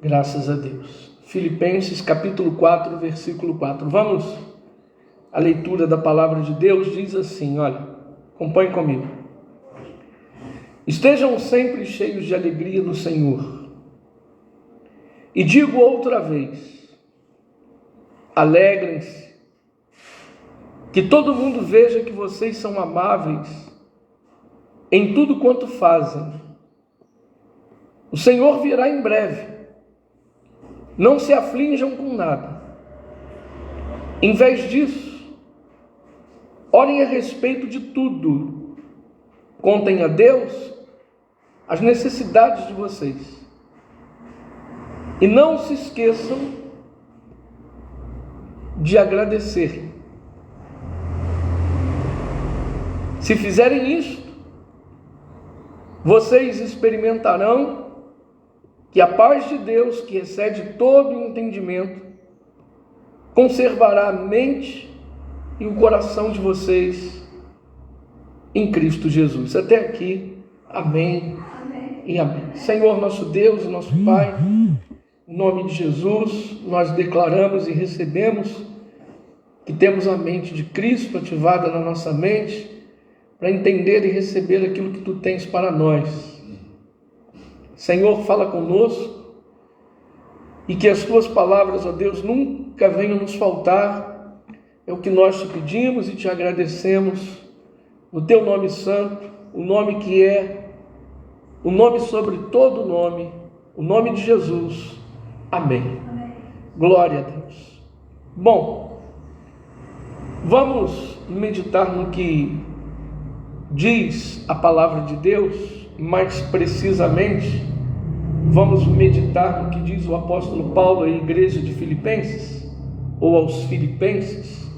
Graças a Deus. Filipenses capítulo 4, versículo 4. Vamos à leitura da palavra de Deus. Diz assim, olha, acompanhe comigo. Estejam sempre cheios de alegria no Senhor. E digo outra vez, alegrem-se. Que todo mundo veja que vocês são amáveis em tudo quanto fazem. O Senhor virá em breve. Não se aflinjam com nada. Em vez disso, orem a respeito de tudo. Contem a Deus as necessidades de vocês. E não se esqueçam de agradecer. Se fizerem isto, vocês experimentarão que a paz de Deus, que excede todo entendimento, conservará a mente e o coração de vocês em Cristo Jesus. Até aqui, amém, amém e amém. Senhor nosso Deus e nosso Pai, em nome de Jesus, nós declaramos e recebemos que temos a mente de Cristo ativada na nossa mente para entender e receber aquilo que Tu tens para nós. Senhor, fala conosco e que as Tuas palavras, ó Deus, nunca venham nos faltar. É o que nós te pedimos e te agradecemos no Teu nome santo, o nome que é o nome sobre todo nome, o nome de Jesus. Amém. Amém. Glória a Deus. Bom, vamos meditar no que diz a palavra de Deus, mais precisamente, vamos meditar no que diz o apóstolo Paulo à igreja de Filipenses, ou aos Filipenses.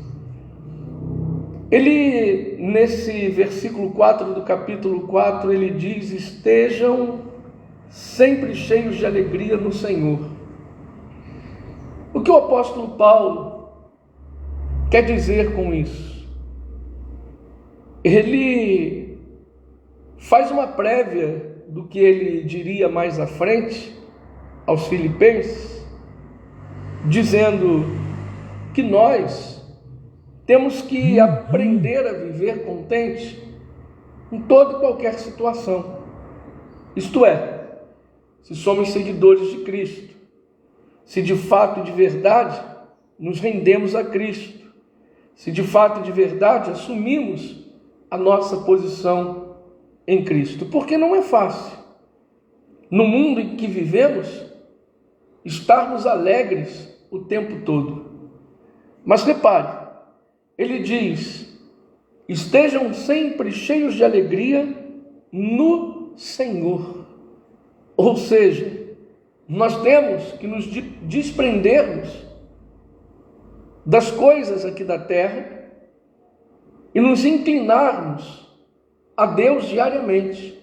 Ele, nesse versículo 4 do capítulo 4, ele diz: estejam sempre cheios de alegria no Senhor. O que o apóstolo Paulo quer dizer com isso? Ele faz uma prévia do que ele diria mais à frente aos Filipenses, dizendo que nós temos que aprender a viver contente em toda e qualquer situação. Isto é, se somos seguidores de Cristo, se de fato e de verdade nos rendemos a Cristo, se de fato e de verdade assumimos a nossa posição em Cristo, porque não é fácil, no mundo em que vivemos, estarmos alegres o tempo todo. Mas repare, ele diz: estejam sempre cheios de alegria no Senhor. Ou seja, nós temos que nos desprendermos das coisas aqui da terra e nos inclinarmos a Deus diariamente.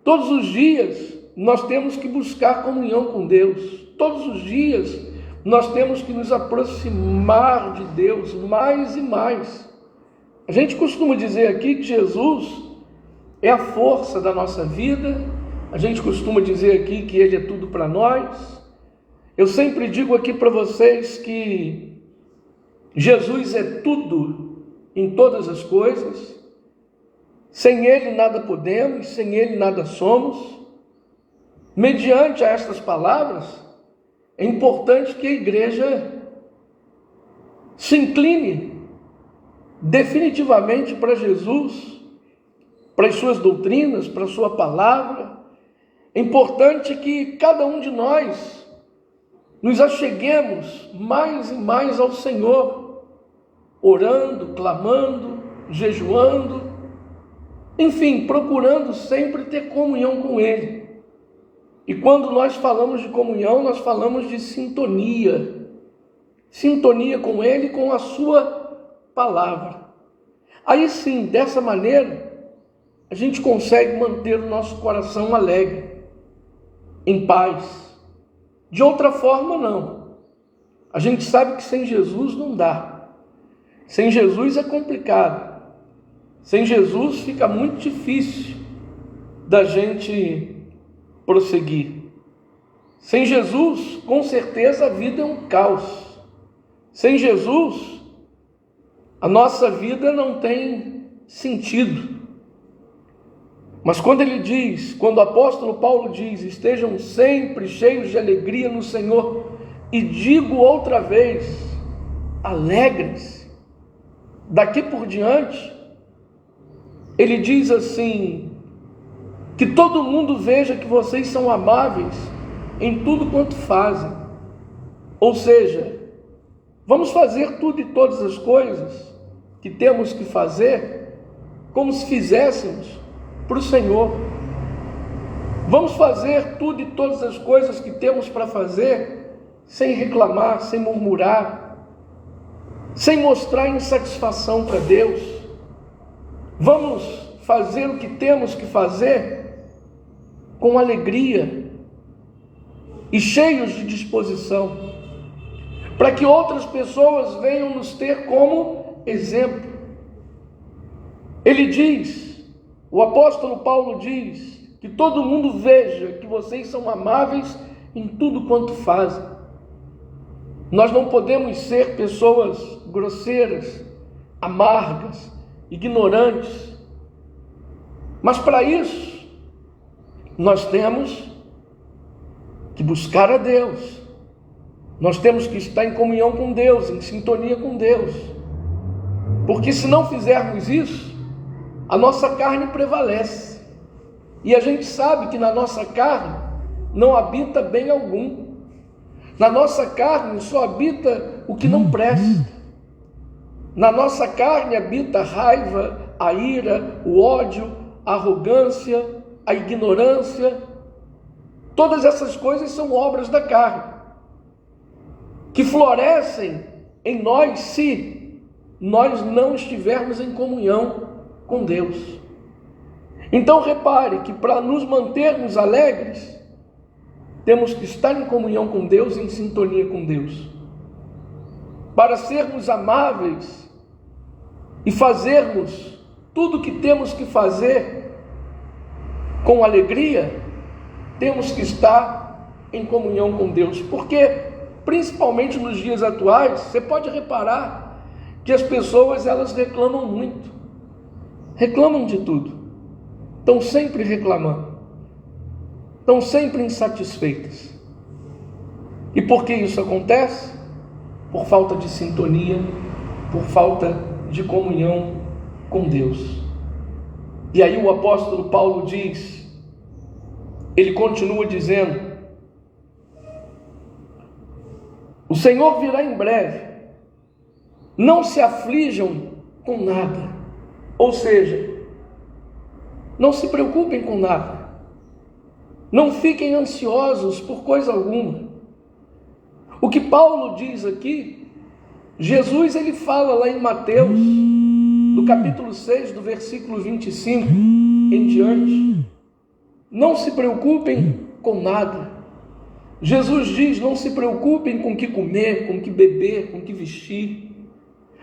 Todos os dias nós temos que buscar comunhão com Deus. Todos os dias nós temos que nos aproximar de Deus mais e mais. A gente costuma dizer aqui que Jesus é a força da nossa vida. A gente costuma dizer aqui que Ele é tudo para nós. Eu sempre digo aqui para vocês que Jesus é tudo em todas as coisas. Sem Ele nada podemos, sem Ele nada somos. Mediante a estas palavras, é importante que a igreja se incline definitivamente para Jesus, para as suas doutrinas, para a sua palavra. É importante que cada um de nós nos acheguemos mais e mais ao Senhor, orando, clamando, jejuando, enfim, procurando sempre ter comunhão com Ele. E quando nós falamos de comunhão, nós falamos de sintonia. Sintonia com Ele e com a sua palavra. Aí sim, dessa maneira, a gente consegue manter o nosso coração alegre, em paz. De outra forma, não. A gente sabe que sem Jesus não dá. Sem Jesus é complicado. Sem Jesus fica muito difícil da gente prosseguir. Sem Jesus, com certeza a vida é um caos. Sem Jesus, a nossa vida não tem sentido. Mas quando o apóstolo Paulo diz, estejam sempre cheios de alegria no Senhor, e digo outra vez, alegres. Daqui por diante, ele diz assim, que todo mundo veja que vocês são amáveis em tudo quanto fazem. Ou seja, vamos fazer tudo e todas as coisas que temos que fazer, como se fizéssemos para o Senhor. Vamos fazer tudo e todas as coisas que temos para fazer, sem reclamar, sem murmurar, sem mostrar insatisfação para Deus. Vamos fazer o que temos que fazer com alegria e cheios de disposição, para que outras pessoas venham nos ter como exemplo. Ele diz, o apóstolo Paulo diz, que todo mundo veja que vocês são amáveis em tudo quanto fazem. Nós não podemos ser pessoas grosseiras, amargas, ignorantes. Mas para isso, nós temos que buscar a Deus. Nós temos que estar em comunhão com Deus, em sintonia com Deus. Porque se não fizermos isso, a nossa carne prevalece. E a gente sabe que na nossa carne não habita bem algum. Na nossa carne só habita o que não presta. Na nossa carne habita a raiva, a ira, o ódio, a arrogância, a ignorância. Todas essas coisas são obras da carne, que florescem em nós se nós não estivermos em comunhão com Deus. Então repare que para nos mantermos alegres, temos que estar em comunhão com Deus, em sintonia com Deus. Para sermos amáveis e fazermos tudo o que temos que fazer com alegria, temos que estar em comunhão com Deus. Porque, principalmente nos dias atuais, você pode reparar que as pessoas, elas reclamam muito. Reclamam de tudo. Estão sempre reclamando. Estão sempre insatisfeitas. E por que isso acontece? Por falta de sintonia, por falta de comunhão com Deus. E aí o apóstolo Paulo diz, ele continua dizendo, o Senhor virá em breve, não se aflijam com nada. Ou seja, não se preocupem com nada. Não fiquem ansiosos por coisa alguma. O que Paulo diz aqui, Jesus ele fala lá em Mateus, no capítulo 6, do versículo 25 em diante. Não se preocupem com nada. Jesus diz, não se preocupem com o que comer, com o que beber, com o que vestir.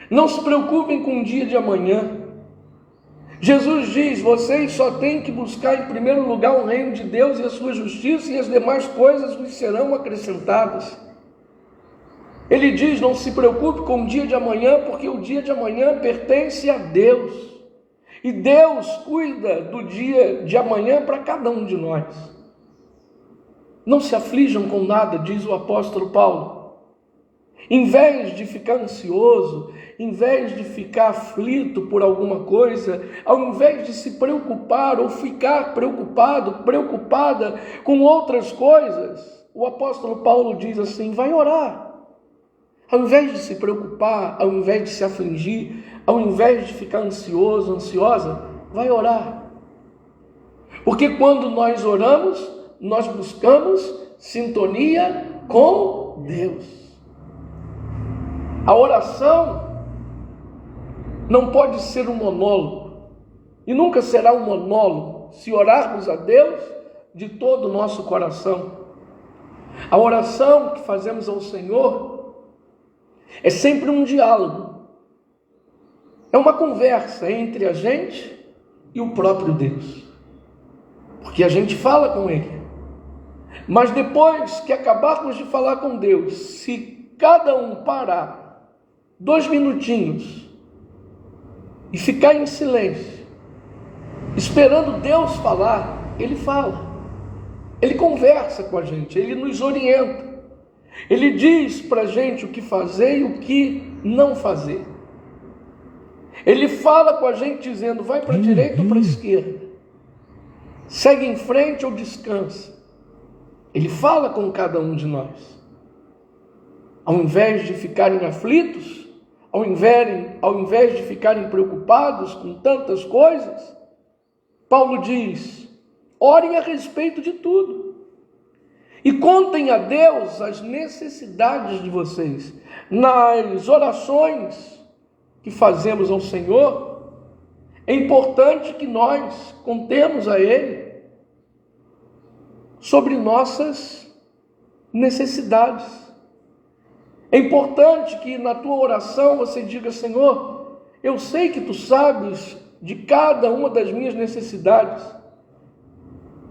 Não se preocupem com o dia de amanhã. Jesus diz, vocês só têm que buscar em primeiro lugar o reino de Deus e a sua justiça, e as demais coisas lhes serão acrescentadas. Ele diz, não se preocupe com o dia de amanhã, porque o dia de amanhã pertence a Deus. E Deus cuida do dia de amanhã para cada um de nós. Não se aflijam com nada, diz o apóstolo Paulo. Em vez de ficar ansioso, em vez de ficar aflito por alguma coisa, ao invés de se preocupar ou ficar preocupado, preocupada com outras coisas, o apóstolo Paulo diz assim, vai orar. Ao invés de se preocupar, ao invés de se afligir, ao invés de ficar ansioso, ansiosa, vai orar. Porque quando nós oramos, nós buscamos sintonia com Deus. A oração não pode ser um monólogo, e nunca será um monólogo se orarmos a Deus de todo o nosso coração. A oração que fazemos ao Senhor é sempre um diálogo, é uma conversa entre a gente e o próprio Deus, porque a gente fala com Ele. Mas depois que acabarmos de falar com Deus, se cada um parar 2 minutinhos e ficar em silêncio, esperando Deus falar, Ele fala. Ele conversa com a gente, Ele nos orienta. Ele diz para a gente o que fazer e o que não fazer. Ele fala com a gente dizendo, vai para a direita ou para a esquerda? Segue em frente ou descansa? Ele fala com cada um de nós. Ao invés de ficarem aflitos, ao invés de ficarem preocupados com tantas coisas, Paulo diz, orem a respeito de tudo. E contem a Deus as necessidades de vocês. Nas orações que fazemos ao Senhor, é importante que nós contemos a Ele sobre nossas necessidades. É importante que na tua oração você diga, Senhor, eu sei que Tu sabes de cada uma das minhas necessidades,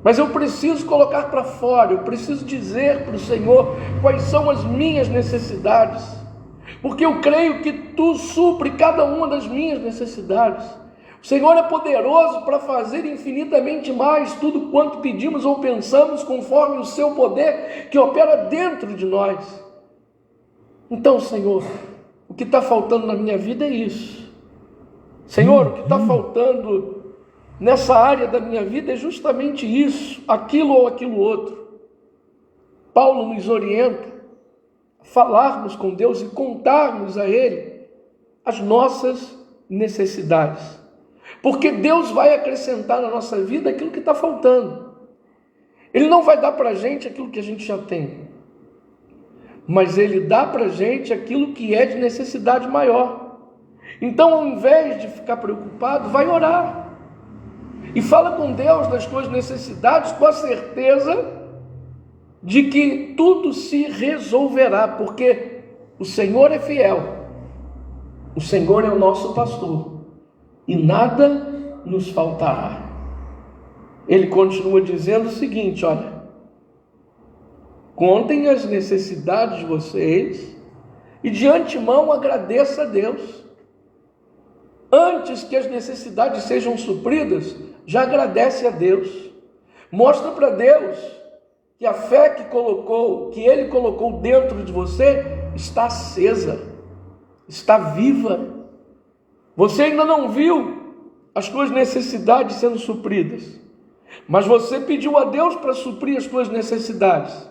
mas eu preciso colocar para fora, eu preciso dizer para o Senhor quais são as minhas necessidades, porque eu creio que Tu supre cada uma das minhas necessidades. O Senhor é poderoso para fazer infinitamente mais tudo quanto pedimos ou pensamos, conforme o Seu poder que opera dentro de nós. Então, Senhor, o que está faltando na minha vida é isso. Senhor, o que está faltando nessa área da minha vida é justamente isso, aquilo ou aquilo outro. Paulo nos orienta a falarmos com Deus e contarmos a Ele as nossas necessidades. Porque Deus vai acrescentar na nossa vida aquilo que está faltando. Ele não vai dar para a gente aquilo que a gente já tem, mas Ele dá para a gente aquilo que é de necessidade maior. Então, ao invés de ficar preocupado, vai orar. E fala com Deus das tuas necessidades com a certeza de que tudo se resolverá, porque o Senhor é fiel. O Senhor é o nosso pastor. E nada nos faltará. Ele continua dizendo o seguinte, olha, contem as necessidades de vocês e de antemão agradeça a Deus. Antes que as necessidades sejam supridas, já agradece a Deus. Mostra para Deus que a fé que Ele colocou dentro de você está acesa, está viva. Você ainda não viu as tuas necessidades sendo supridas, mas você pediu a Deus para suprir as tuas necessidades.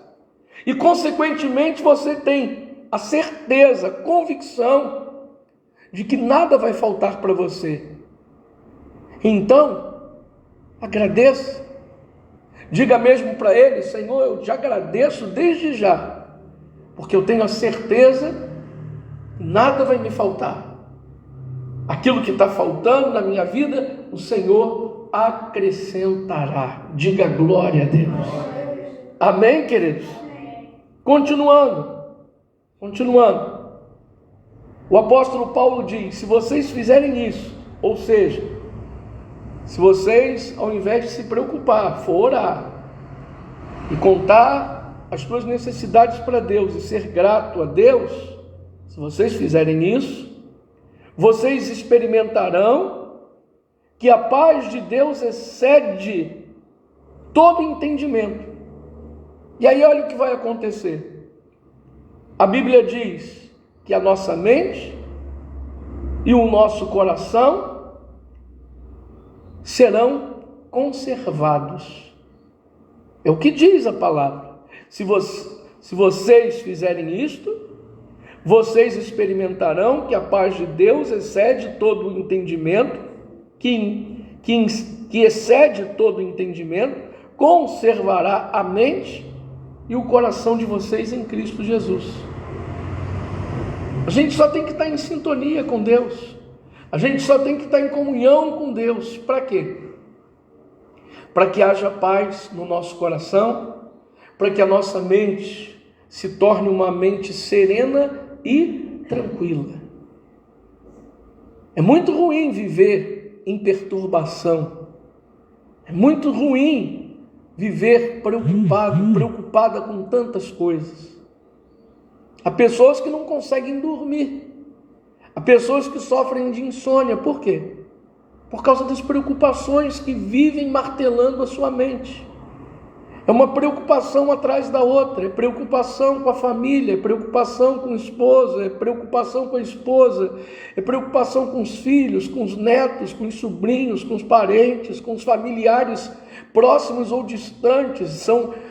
E, consequentemente, você tem a certeza, a convicção de que nada vai faltar para você. Então, agradeça. Diga mesmo para Ele, Senhor, eu te agradeço desde já, porque eu tenho a certeza que nada vai me faltar. Aquilo que está faltando na minha vida, o Senhor acrescentará. Diga glória a Deus. Amém, queridos? Continuando. O apóstolo Paulo diz, se vocês fizerem isso, ou seja, se vocês, ao invés de se preocupar, for orar e contar as suas necessidades para Deus e ser grato a Deus, se vocês fizerem isso, vocês experimentarão que a paz de Deus excede todo entendimento. E aí olha o que vai acontecer. A Bíblia diz que a nossa mente e o nosso coração serão conservados. É o que diz a palavra. Se vocês fizerem isto, vocês experimentarão que a paz de Deus excede todo o entendimento, que excede todo o entendimento, conservará a mente e o coração de vocês em Cristo Jesus. A gente só tem que estar em sintonia com Deus. A gente só tem que estar em comunhão com Deus. Para quê? Para que haja paz no nosso coração, para que a nossa mente se torne uma mente serena e tranquila. É muito ruim viver em perturbação. É muito ruim viver preocupada com tantas coisas. Há pessoas que não conseguem dormir. Há pessoas que sofrem de insônia. Por quê? Por causa das preocupações que vivem martelando a sua mente. É uma preocupação atrás da outra. É preocupação com a família, é preocupação com o esposo, é preocupação com a esposa, é preocupação com os filhos, com os netos, com os sobrinhos, com os parentes, com os familiares próximos ou distantes.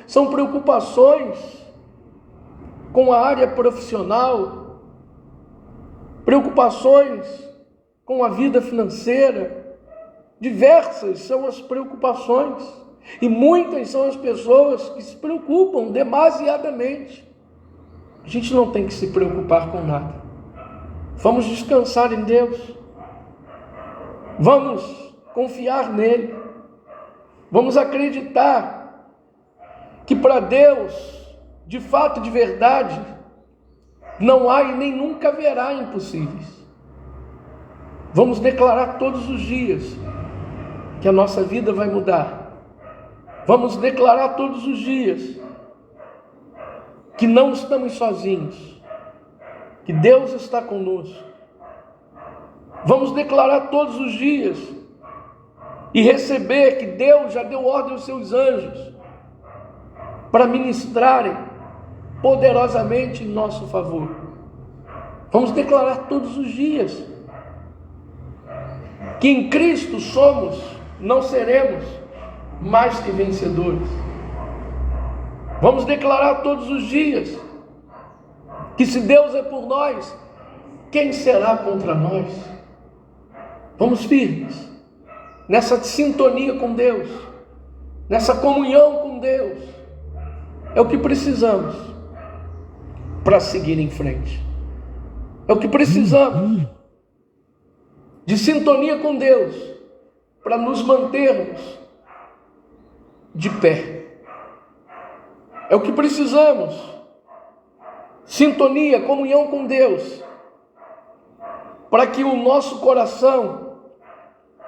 São preocupações com a área profissional, preocupações com a vida financeira. Diversas são as preocupações. E muitas são as pessoas que se preocupam demasiadamente. A gente não tem que se preocupar com nada. Vamos descansar em Deus. Vamos confiar nele. Vamos acreditar que para Deus, de fato, de verdade, não há e nem nunca haverá impossíveis. Vamos declarar todos os dias que a nossa vida vai mudar. Vamos declarar todos os dias que não estamos sozinhos, que Deus está conosco. Vamos declarar todos os dias e receber que Deus já deu ordem aos seus anjos para ministrarem poderosamente em nosso favor. Vamos declarar todos os dias que em Cristo somos, não seremos mais que vencedores. Vamos declarar todos os dias que se Deus é por nós, quem será contra nós? Vamos firmes nessa sintonia com Deus, nessa comunhão com Deus. É o que precisamos para seguir em frente. É o que precisamos de sintonia com Deus para nos mantermos de pé. É o que precisamos. Sintonia, comunhão com Deus, para que o nosso coração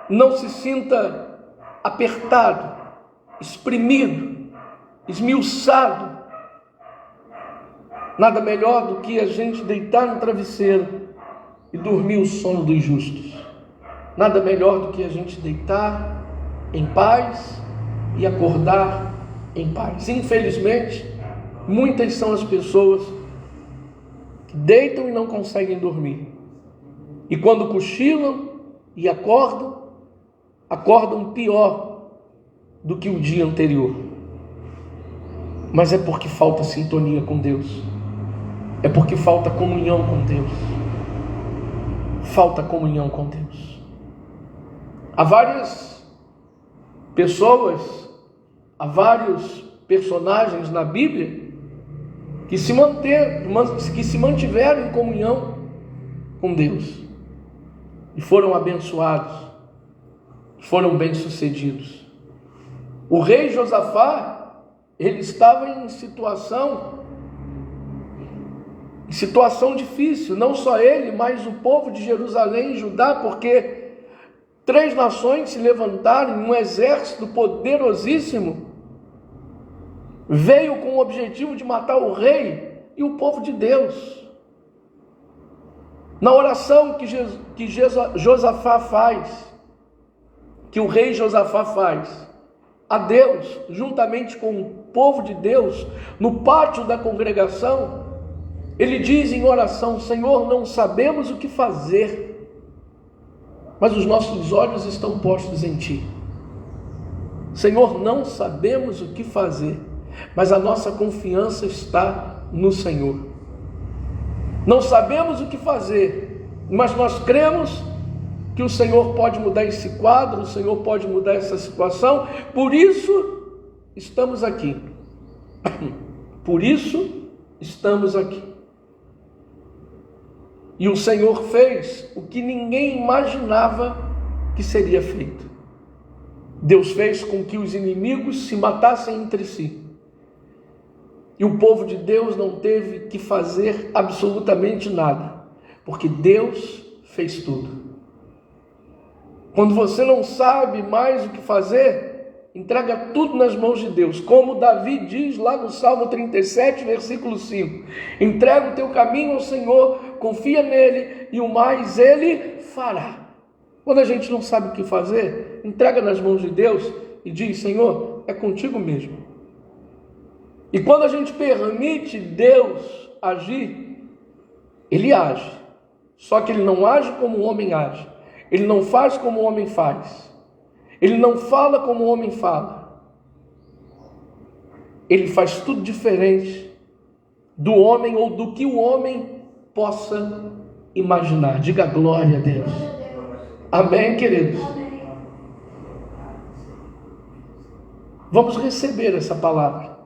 não se sinta apertado, exprimido, esmiuçado. Nada melhor do que a gente deitar no travesseiro e dormir o sono dos justos. Nada melhor do que a gente deitar em paz e acordar em paz. Infelizmente, muitas são as pessoas que deitam e não conseguem dormir. E quando cochilam e acordam pior do que o dia anterior. Mas é porque falta sintonia com Deus. É porque falta comunhão com Deus. Falta comunhão com Deus. Há várias pessoas, há vários personagens na Bíblia que se mantiveram em comunhão com Deus e foram abençoados, foram bem-sucedidos. O rei Josafá, ele estava em situação difícil, não só ele, mas o povo de Jerusalém e Judá, porque 3 nações se levantaram, um exército poderosíssimo veio com o objetivo de matar o rei e o povo de Deus. Na oração que Josafá faz, que o rei Josafá faz a Deus, juntamente com o povo de Deus, no pátio da congregação, ele diz em oração: Senhor, não sabemos o que fazer, mas os nossos olhos estão postos em Ti. Senhor, não sabemos o que fazer, mas a nossa confiança está no Senhor. Não sabemos o que fazer, mas nós cremos que o Senhor pode mudar esse quadro, o Senhor pode mudar essa situação, por isso estamos aqui. Por isso estamos aqui. E o Senhor fez o que ninguém imaginava que seria feito. Deus fez com que os inimigos se matassem entre si. E o povo de Deus não teve que fazer absolutamente nada, porque Deus fez tudo. Quando você não sabe mais o que fazer, Entrega tudo nas mãos de Deus. Como Davi diz lá no Salmo 37, versículo 5. Entrega o teu caminho ao Senhor, confia nele e o mais ele fará. Quando a gente não sabe o que fazer, entrega nas mãos de Deus e diz: Senhor, é contigo mesmo. E quando a gente permite Deus agir, ele age. Só que ele não age como o homem age. Ele não faz como o homem faz. Ele não fala como o homem fala. Ele faz tudo diferente do homem ou do que o homem possa imaginar. Diga glória a Deus. Amém, queridos? Vamos receber essa palavra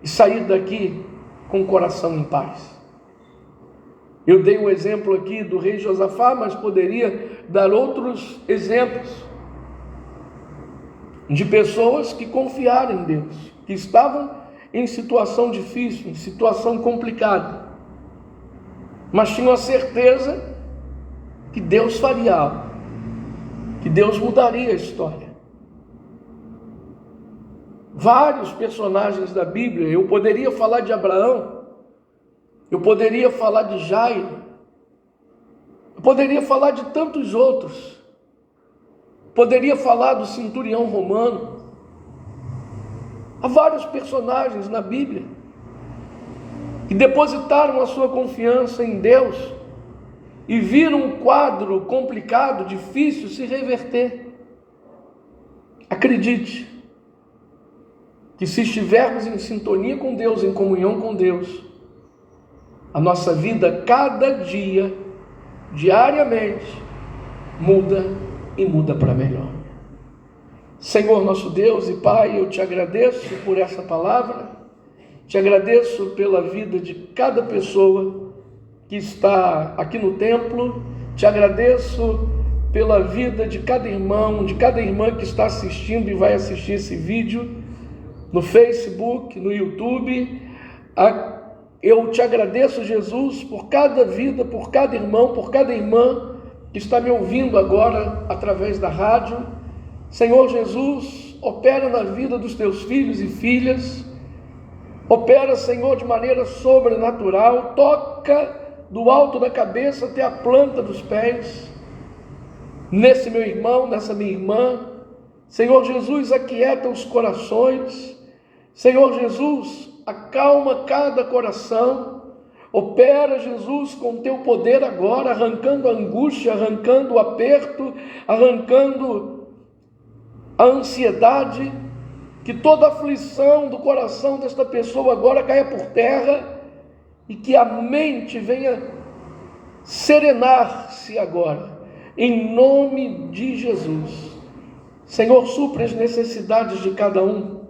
e sair daqui com o coração em paz. Eu dei um exemplo aqui do rei Josafá, mas poderia dar outros exemplos de pessoas que confiaram em Deus, que estavam em situação difícil, em situação complicada, mas tinham a certeza que Deus faria algo, que Deus mudaria a história. Vários personagens da Bíblia, eu poderia falar de Abraão, eu poderia falar de Jairo, eu poderia falar de tantos outros, poderia falar do centurião romano. Há vários personagens na Bíblia que depositaram a sua confiança em Deus e viram um quadro complicado, difícil, se reverter. Acredite que se estivermos em sintonia com Deus, em comunhão com Deus, a nossa vida cada dia, diariamente, muda e muda para melhor. Senhor nosso Deus e Pai, eu te agradeço por essa palavra, te agradeço pela vida de cada pessoa que está aqui no templo, te agradeço pela vida de cada irmão, de cada irmã que está assistindo e vai assistir esse vídeo no Facebook, no YouTube. Eu te agradeço, Jesus, por cada vida, por cada irmão, por cada irmã que está me ouvindo agora através da rádio. Senhor Jesus, opera na vida dos teus filhos e filhas, opera, Senhor, de maneira sobrenatural, toca do alto da cabeça até a planta dos pés, nesse meu irmão, nessa minha irmã. Senhor Jesus, aquieta os corações. Senhor Jesus, acalma cada coração. Opera, Jesus, com teu poder agora, arrancando a angústia, arrancando o aperto, arrancando a ansiedade, que toda aflição do coração desta pessoa agora caia por terra e que a mente venha serenar-se agora, em nome de Jesus. Senhor, supra as necessidades de cada um,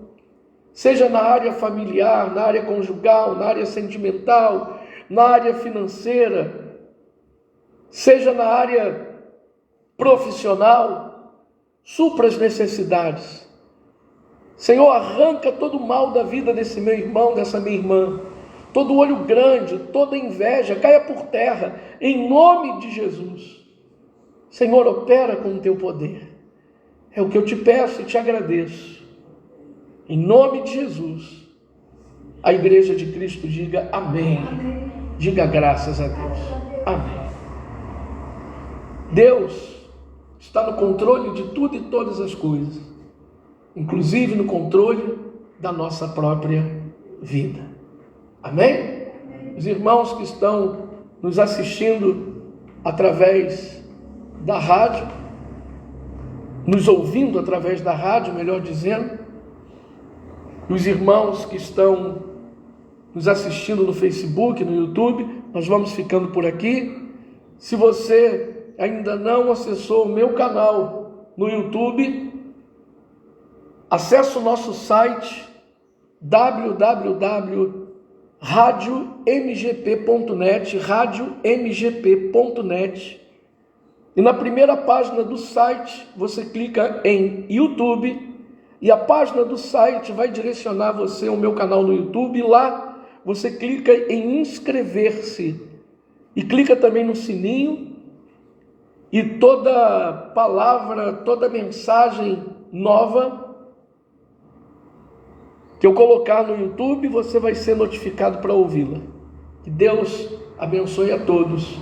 seja na área familiar, na área conjugal, na área sentimental, na área financeira, seja na área profissional, supra as necessidades. Senhor, arranca todo o mal da vida desse meu irmão, dessa minha irmã, todo olho grande, toda inveja, caia por terra, em nome de Jesus. Senhor, opera com o teu poder. É o que eu te peço e te agradeço. Em nome de Jesus, a igreja de Cristo diga amém. Amém. Diga graças a Deus. Amém. Deus está no controle de tudo e todas as coisas, inclusive no controle da nossa própria vida. Amém? Os irmãos que estão nos assistindo através da rádio, nos ouvindo através da rádio, melhor dizendo, os irmãos que estão nos assistindo no Facebook, no YouTube, nós vamos ficando por aqui. Se você ainda não acessou o meu canal no YouTube, acesse o nosso site www.radiomgp.net, radiomgp.net, e na primeira página do site você clica em YouTube e a página do site vai direcionar você ao meu canal no YouTube. Lá você clica em inscrever-se e clica também no sininho E toda palavra, toda mensagem nova que eu colocar no YouTube, você vai ser notificado para ouvi-la. Que Deus abençoe a todos,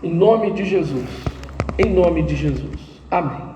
em nome de Jesus. Em nome de Jesus. Amém.